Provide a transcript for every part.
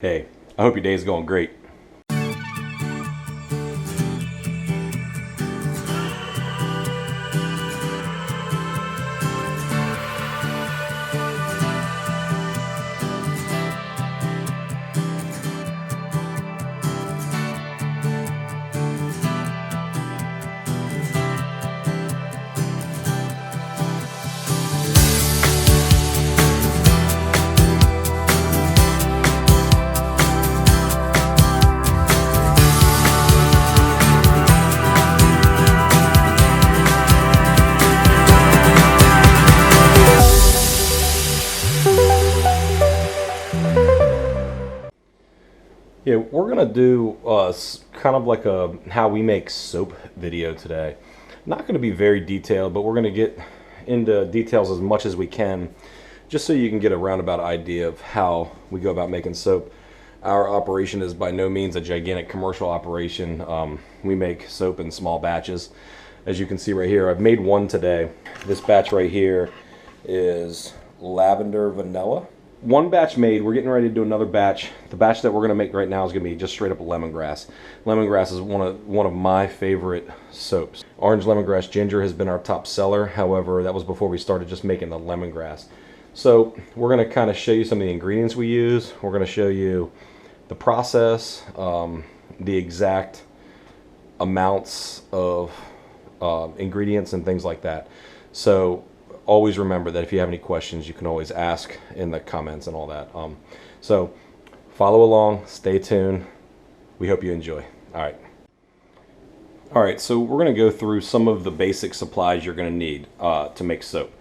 Hey, I hope your day is going great. Yeah, we're gonna do kind of like a how we make soap video today. Not gonna be very detailed, but we're gonna get into details as much as we can, just so you can get a roundabout idea of how we go about making soap. Our operation is by no means a gigantic commercial operation. We make soap in small batches. As you can see right here, I've made one today. This batch right here is lavender vanilla. One batch made, we're getting ready to do another batch. The batch that we're going to make right now is going to be just straight up lemongrass. Lemongrass is one of my favorite soaps. Orange lemongrass ginger has been our top seller. However, that was before we started just making the lemongrass. So we're going to kind of show you some of the ingredients we use. We're going to show you the process, the exact amounts of ingredients and things like that. So always remember that if you have any questions, you can always ask in the comments and all that. So follow along, stay tuned. We hope you enjoy. All right, so we're going to go through some of the basic supplies you're going to need to make soap.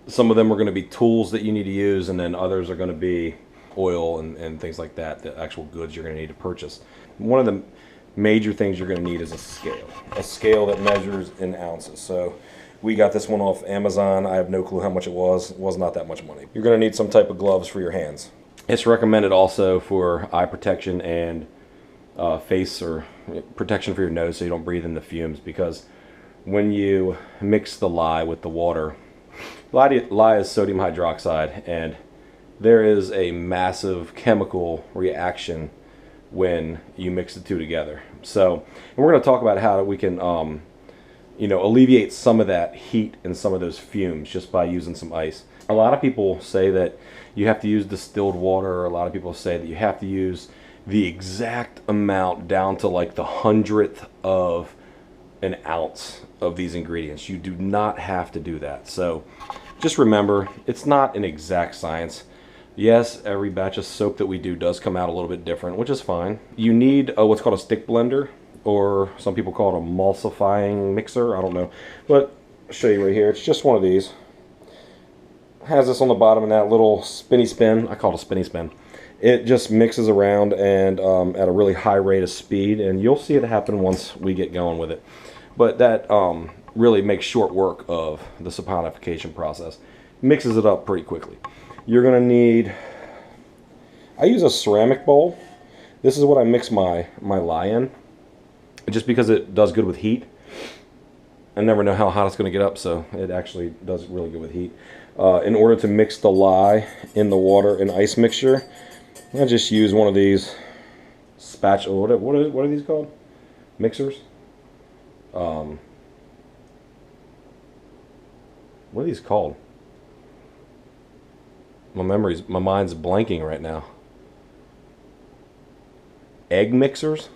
Some of them are going to be tools that you need to use, and then others are going to be oil and things like that, the actual goods you're going to need to purchase. One of the major things you're going to need is a scale that measures in ounces. So we got this one off Amazon. I have no clue how much it was. It was not that much money. You're going to need some type of gloves for your hands. It's recommended also for eye protection and face or protection for your nose so you don't breathe in the fumes, because when you mix the lye with the water, lye is sodium hydroxide, and there is a massive chemical reaction when you mix the two together. So, and we're going to talk about how we can alleviate some of that heat and some of those fumes just by using some ice. A lot of people say that you have to use distilled water. A lot of people say that you have to use the exact amount down to like the 100th of an ounce of these ingredients. You do not have to do that. So just remember, it's not an exact science. Yes, every batch of soap that we do does come out a little bit different, which is fine. You need what's called a stick blender, or some people call it a emulsifying mixer. I don't know, but I'll show you right here. It's just one of these. It has this on the bottom and that little spinny spin. I call it a spinny spin. It just mixes around and at a really high rate of speed, and you'll see it happen once we get going with it. But that really makes short work of the saponification process. Mixes it up pretty quickly. You're gonna need, I use a ceramic bowl. This is what I mix my lye in, just because it does good with heat. I never know how hot it's going to get up, so it actually does really good with heat. In order to mix the lye in the water and ice mixture, I just use one of these spatula. What are these called? Mixers? What are these called? My mind's blanking right now. Egg mixers?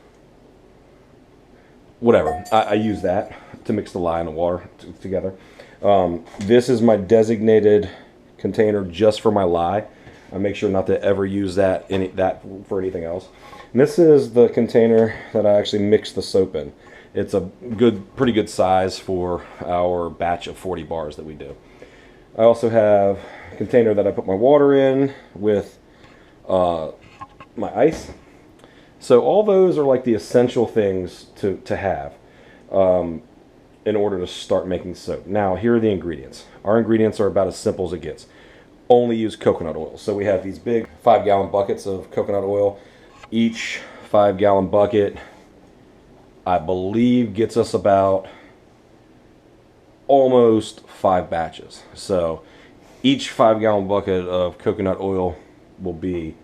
Whatever. I use that to mix the lye and the water together. This is my designated container just for my lye. I make sure not to ever use that for anything else. And this is the container that I actually mix the soap in. It's a pretty good size for our batch of 40 bars that we do. I also have a container that I put my water in with my ice. So all those are like the essential things to have in order to start making soap. Now, here are the ingredients. Our ingredients are about as simple as it gets. Only use coconut oil. So we have these big 5-gallon buckets of coconut oil. Each 5-gallon bucket, I believe, gets us about almost 5 batches. So each 5-gallon bucket of coconut oil will be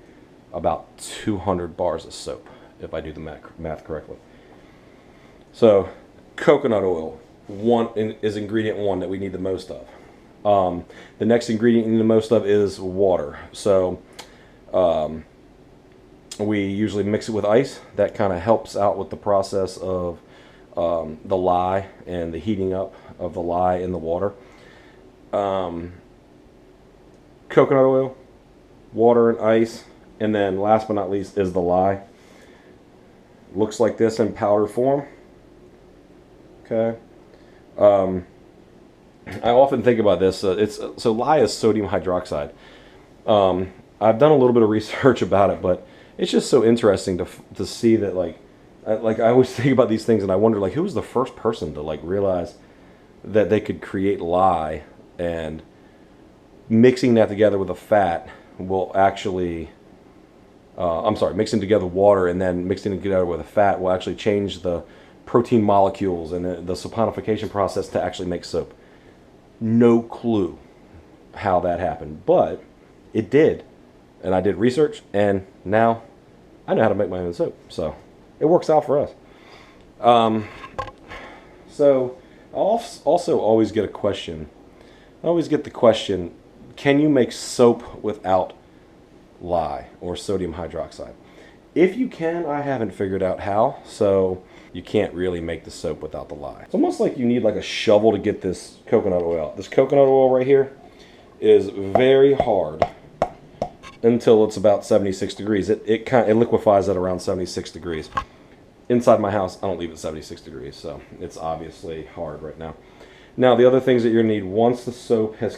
about 200 bars of soap, if I do the math correctly. So coconut oil is ingredient one that we need the most of. The next ingredient we need the most of is water. So we usually mix it with ice. That kind of helps out with the process of the lye and the heating up of the lye in the water. Coconut oil, water and ice, and then last but not least is the lye. Looks like this in powder form. Okay. I often think about this. So lye is sodium hydroxide. I've done a little bit of research about it, but it's just so interesting to see that I always think about these things and I wonder who was the first person to realize that they could create lye, and mixing that together with a fat will actually mixing together water and then mixing it together with a fat will actually change the protein molecules and the saponification process to actually make soap. No clue how that happened, but it did. And I did research, and now I know how to make my own soap. So it works out for us. So I'll also always get a question. I always get the question, can you make soap without lye or sodium hydroxide? If you can, I haven't figured out how, so you can't really make the soap without the lye. It's almost like you need a shovel to get this coconut oil out. This coconut oil right here is very hard until it's about 76 degrees. It liquefies at around 76 degrees. Inside my house, I don't leave it 76 degrees, so it's obviously hard right now. Now, the other things that you're going to need, once the soap has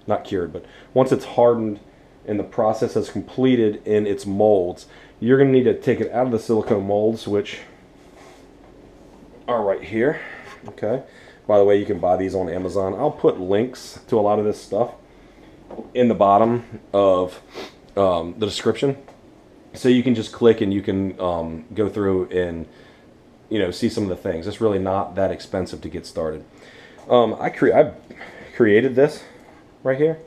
not cured, but once it's hardened and the process has completed in its molds, you're going to need to take it out of the silicone molds, which are right here. Okay. By the way, you can buy these on Amazon. I'll put links to a lot of this stuff in the bottom of the description, so you can just click and you can go through and see some of the things. It's really not that expensive to get started. I created this right here.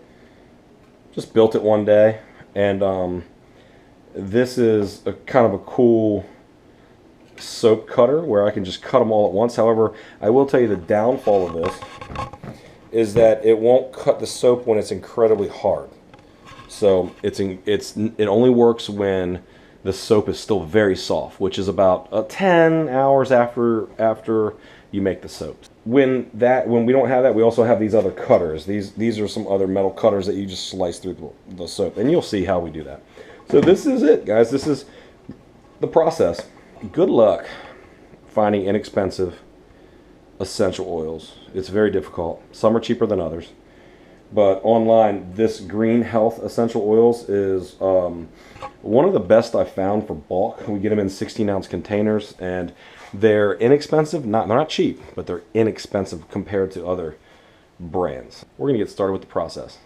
Just built it one day, and this is a kind of a cool soap cutter where I can just cut them all at once. However, I will tell you the downfall of this is that it won't cut the soap when it's incredibly hard. So it only works when the soap is still very soft, which is about 10 hours after you make the soap. When we don't have that, we also have these other cutters. These are some other metal cutters that you just slice through the soap, and you'll see how we do that. So this is it, guys. This is the process. Good luck finding inexpensive essential oils. It's very difficult. Some are cheaper than others. But online, this Green Health essential oils is one of the best I've found for bulk. We get them in 16-ounce containers, and they're inexpensive. They're not cheap, but they're inexpensive compared to other brands. We're going to get started with the process.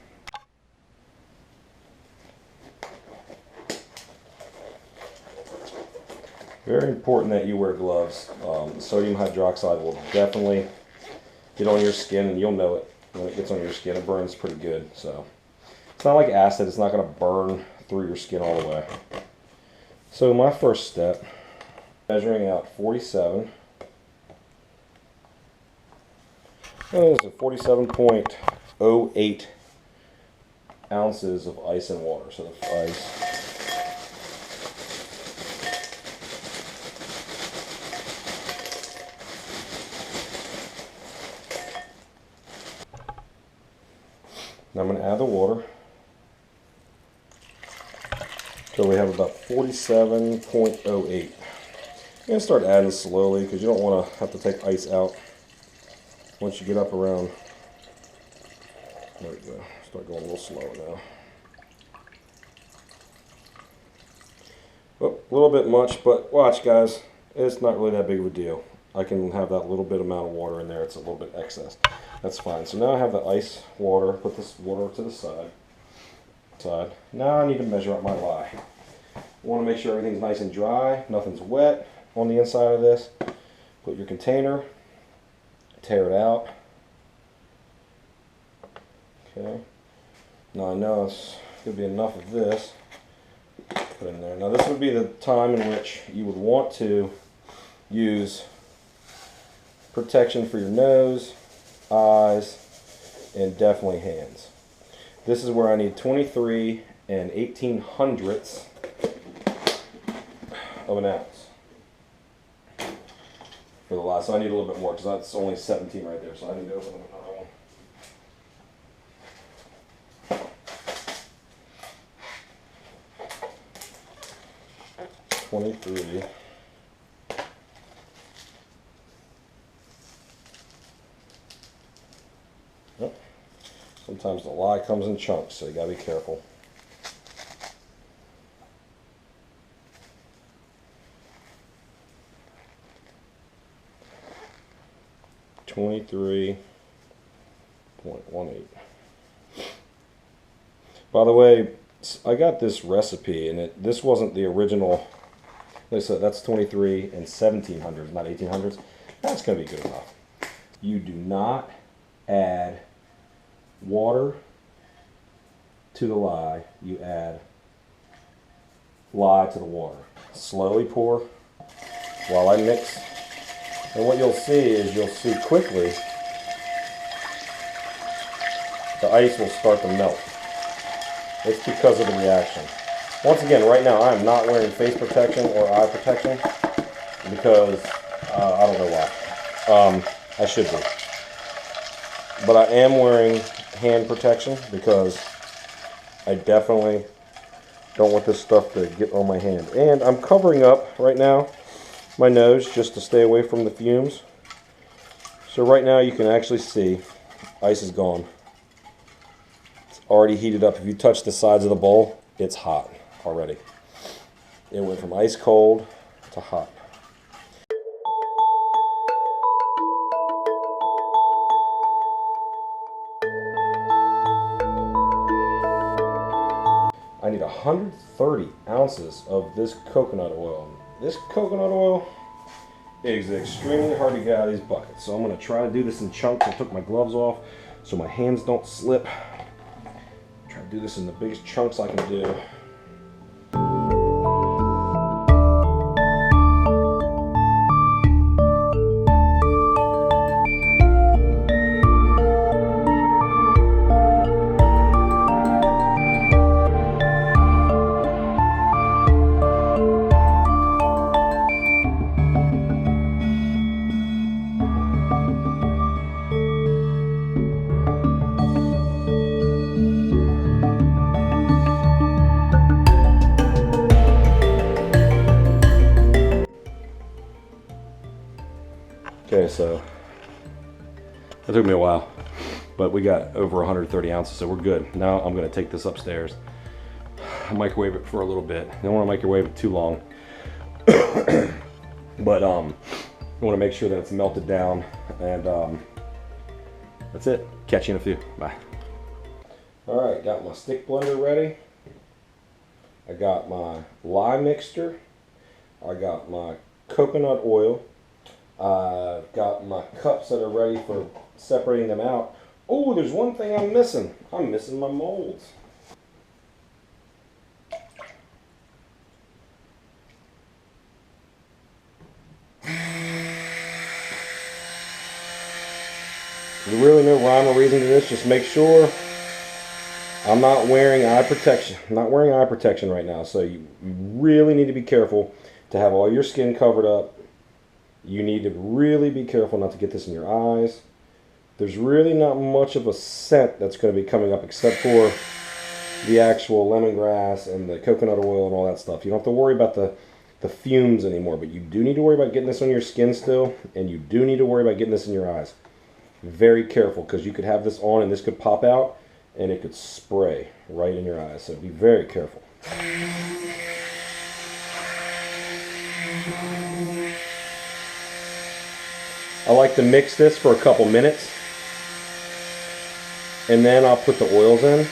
Very important that you wear gloves. Sodium hydroxide will definitely get on your skin, and you'll know it. When it gets on your skin, it burns pretty good. So it's not like acid. It's not going to burn through your skin all the way. So my first step, measuring out 47. That is 47.08 ounces of ice and water. So the ice. Now I'm going to add the water. So we have about 47.08. I'm going to start adding slowly because you don't want to have to take ice out once you get up around. There we go. Start going a little slower now. Oh, a little bit much, but watch, guys. It's not really that big of a deal. I can have that little bit amount of water in there. It's a little bit excess. That's fine. So now I have the ice water. Put this water to the side. Now I need to measure out my lye. I want to make sure everything's nice and dry. Nothing's wet on the inside of this. Put your container. Tear it out. Okay. Now I know it's going to be enough of this. Put in there. Now this would be the time in which you would want to use protection for your nose, eyes, and definitely hands. This is where I need 23 and 1800ths of an ounce for the last. So I need a little bit more because that's only 17 right there. So I need to open another one. 23. Yep. Sometimes the lye comes in chunks, so you gotta be careful. .18. By the way, I got this recipe, and this wasn't the original. Like I said, that's 23 and 1700s, not 1800s. That's going to be good enough. You do not add water to the lye. You add lye to the water. Slowly pour while I mix. And what you'll see is quickly the ice will start to melt. It's because of the reaction. Once again, right now I am not wearing face protection or eye protection because I don't know why. I should be. But I am wearing hand protection because I definitely don't want this stuff to get on my hand. And I'm covering up right now my nose just to stay away from the fumes. So right now you can actually see ice is gone. It's already heated up. If you touch the sides of the bowl, it's hot already. It went from ice cold to hot. I need 130 ounces of this coconut oil. This coconut oil is extremely hard to get out of these buckets. So I'm going to try to do this in chunks. I took my gloves off so my hands don't slip. Try to do this in the biggest chunks I can do. Okay, so that took me a while, but we got over 130 ounces, so we're good. Now I'm going to take this upstairs, microwave it for a little bit. You don't want to microwave it too long, but you want to make sure that it's melted down, and that's it. Catch you in a few. Bye. All right, got my stick blender ready. I got my lye mixture. I got my coconut oil. I've got my cups that are ready for separating them out. Oh, there's one thing I'm missing. I'm missing my molds. There's really no rhyme or reason to this. Just make sure I'm not wearing eye protection. I'm not wearing eye protection right now, so you really need to be careful to have all your skin covered up. You need to really be careful not to get this in your eyes. There's really not much of a scent that's going to be coming up except for the actual lemongrass and the coconut oil and all that stuff. You don't have to worry about the fumes anymore, but you do need to worry about getting this on your skin still, and you do need to worry about getting this in your eyes. Very careful, because you could have this on and this could pop out and it could spray right in your eyes, so be very careful. I like to mix this for a couple minutes, and then I'll put the oils in.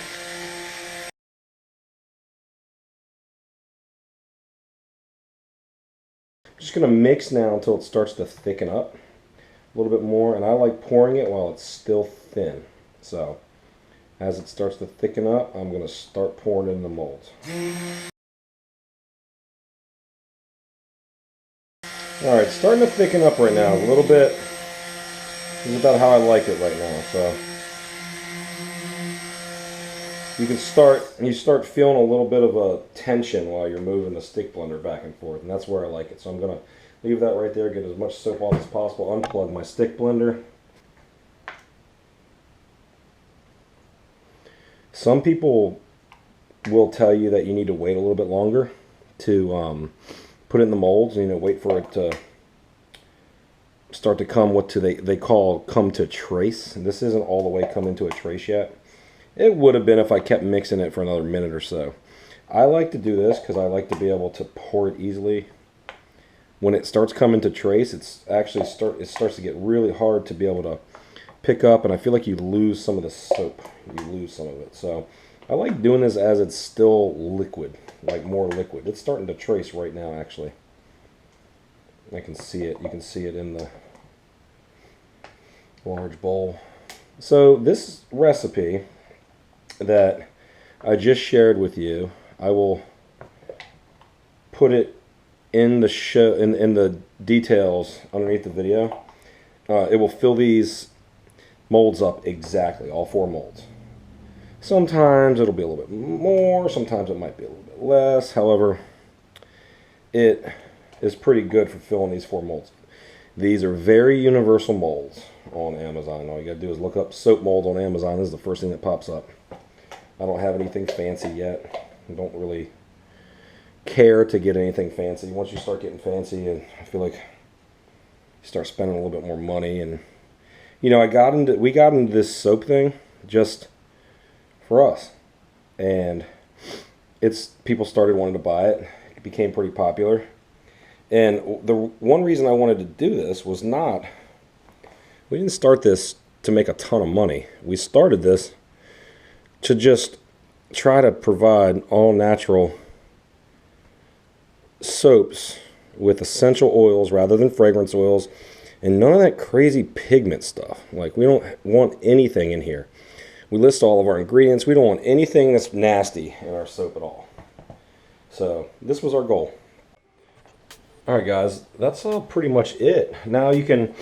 I'm just going to mix now until it starts to thicken up a little bit more, and I like pouring it while it's still thin. So as it starts to thicken up, I'm going to start pouring in the molds. Alright, starting to thicken up right now a little bit. This is about how I like it right now. So you start feeling a little bit of a tension while you're moving the stick blender back and forth, and that's where I like it. So I'm going to leave that right there, get as much soap off as possible, unplug my stick blender. Some people will tell you that you need to wait a little bit longer to put it in the molds, and wait for it to start to come they call come to trace. And this isn't all the way come into a trace yet. It would have been if I kept mixing it for another minute or so. I like to do this because I like to be able to pour it easily. When it starts coming to trace, it starts to get really hard to be able to pick up, and I feel like you lose some of the soap. You lose some of it. So I like doing this as it's still liquid, like more liquid. It's starting to trace right now, actually. I can see it. You can see it in the large bowl. So this recipe that I just shared with you, I will put it in the show in the details underneath the video. It will fill these molds up exactly, all 4 molds. Sometimes it'll be a little bit more, sometimes it might be a little bit less. However, it is pretty good for filling these 4 molds. These are very universal molds on Amazon. All you gotta do is look up soap mold on Amazon. This is the first thing that pops up. I don't have anything fancy yet. I don't really care to get anything fancy. Once you start getting fancy, and I feel like you start spending a little bit more money. And we got into this soap thing just for us, and people started wanting to buy it. It became pretty popular. And the one reason I wanted to do this was we didn't start this to make a ton of money. We started this to just try to provide all natural soaps with essential oils rather than fragrance oils, and none of that crazy pigment stuff. Like, we don't want anything in here. We list all of our ingredients. We don't want anything that's nasty in our soap at all. So this was our goal. Alright guys, that's pretty much it. Now you can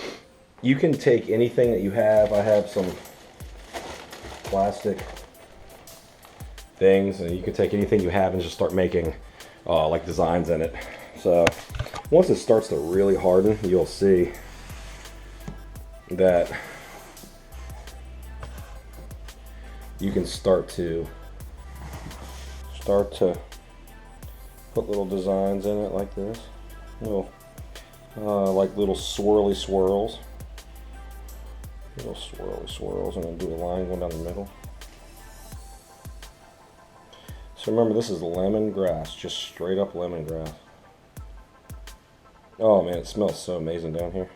take anything that you have. I have some plastic things, and you can take anything you have and just start making like designs in it. So once it starts to really harden, you'll see that you can start to put little designs in it like this. Like little swirly swirls. Little swirly swirls, and then do a line going down the middle. So remember, this is lemongrass, just straight up lemongrass. Oh man, it smells so amazing down here.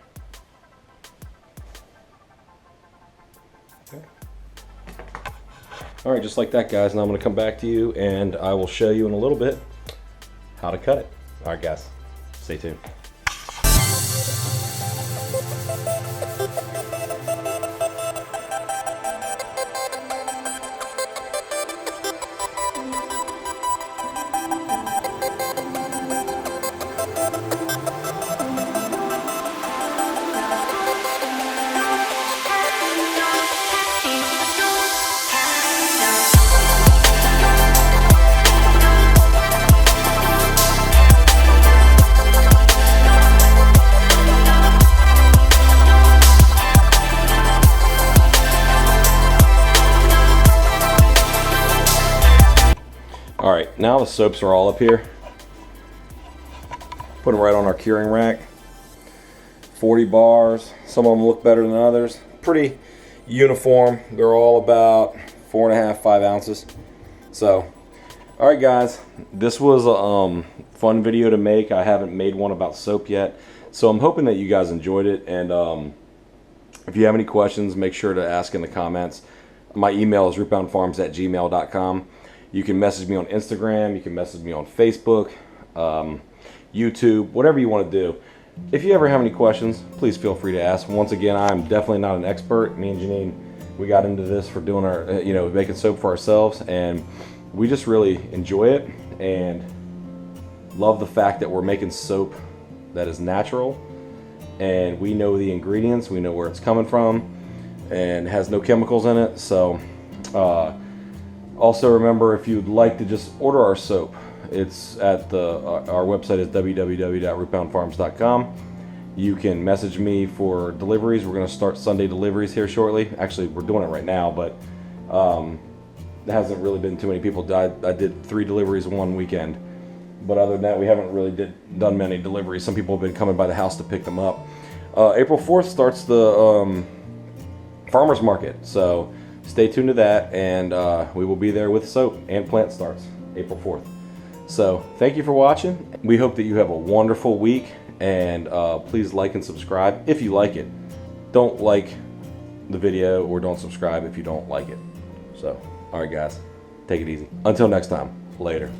Okay. Alright, just like that guys, now I'm going to come back to you and I will show you in a little bit how to cut it. Alright guys, stay tuned. Alright, now the soaps are all up here. Put them right on our curing rack. 40 bars. Some of them look better than others. Pretty uniform. They're all about 4.5, 5 ounces. So, alright guys, this was a fun video to make. I haven't made one about soap yet. So I'm hoping that you guys enjoyed it. And if you have any questions, make sure to ask in the comments. My email is rootboundfarms@gmail.com. You can message me on Instagram, you can message me on Facebook, YouTube, whatever you want to do. If you ever have any questions, please feel free to ask. Once again, I'm definitely not an expert. Me and Janine, we got into this for doing our, making soap for ourselves, and we just really enjoy it and love the fact that we're making soap that is natural, and we know the ingredients, we know where it's coming from, and has no chemicals in it. So also remember, if you'd like to just order our soap, it's at our website is www.rootboundfarms.com. You can message me for deliveries. We're going to start Sunday deliveries here shortly. Actually, we're doing it right now, but there hasn't really been too many people. I did 3 deliveries one weekend, but other than that, we haven't really done many deliveries. Some people have been coming by the house to pick them up. April 4th starts the farmers market, so stay tuned to that, and we will be there with soap, and plant starts April 4th. So thank you for watching. We hope that you have a wonderful week, and please like and subscribe if you like it. Don't like the video or don't subscribe if you don't like it. So, all right guys, take it easy. Until next time, later.